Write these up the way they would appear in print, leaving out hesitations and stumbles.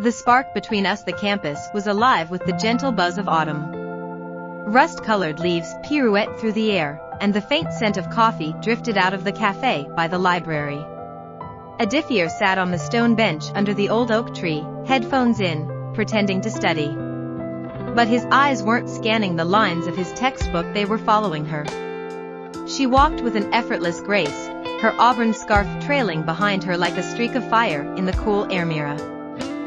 The spark between us, the campus, was alive with the gentle buzz of autumn. Rust-colored leaves pirouetted through the air, and the faint scent of coffee drifted out of the cafe by the library. Adithier sat on the stone bench under the old oak tree, headphones in, pretending to study. But his eyes weren't scanning the lines of his textbook, they were following her. She walked with an effortless grace, her auburn scarf trailing behind her like a streak of fire in the cool air. Mira.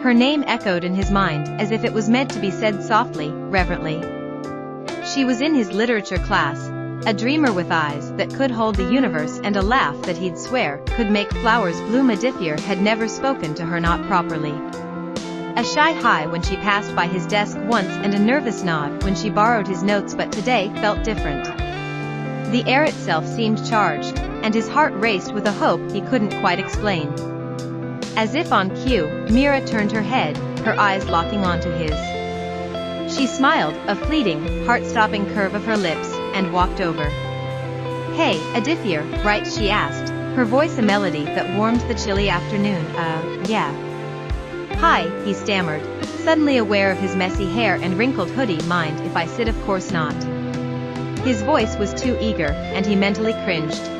Her name echoed in his mind as if it was meant to be said softly, reverently. She was in his literature class, a dreamer with eyes that could hold the universe and a laugh that he'd swear could make flowers bloom. Adithier had never spoken to her, not properly. A shy hi when she passed by his desk once and a nervous nod when she borrowed his notes, but today felt different. The air itself seemed charged, and his heart raced with a hope he couldn't quite explain. As if on cue, Mira turned her head, her eyes locking onto his. She smiled, a fleeting, heart-stopping curve of her lips, and walked over. "Hey, Adithier, right?" she asked, her voice a melody that warmed the chilly afternoon. Yeah. "Hi," he stammered, suddenly aware of his messy hair and wrinkled hoodie. "Mind if I sit?" "Of course not." His voice was too eager, and he mentally cringed.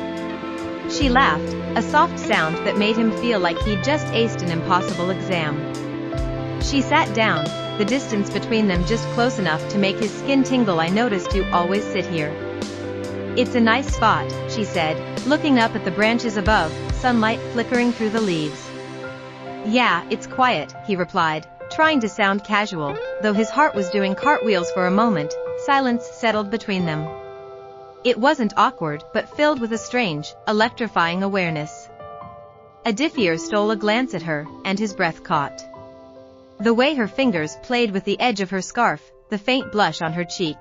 She laughed, a soft sound that made him feel like he'd just aced an impossible exam. She sat down, the distance between them just close enough to make his skin tingle. "I noticed you always sit here." "It's a nice spot," she said, looking up at the branches above, sunlight flickering through the leaves. "Yeah, it's quiet," he replied, trying to sound casual, though his heart was doing cartwheels. For a moment, silence settled between them. It wasn't awkward, but filled with a strange, electrifying awareness. Adithier stole a glance at her, and his breath caught. The way her fingers played with the edge of her scarf, the faint blush on her cheek.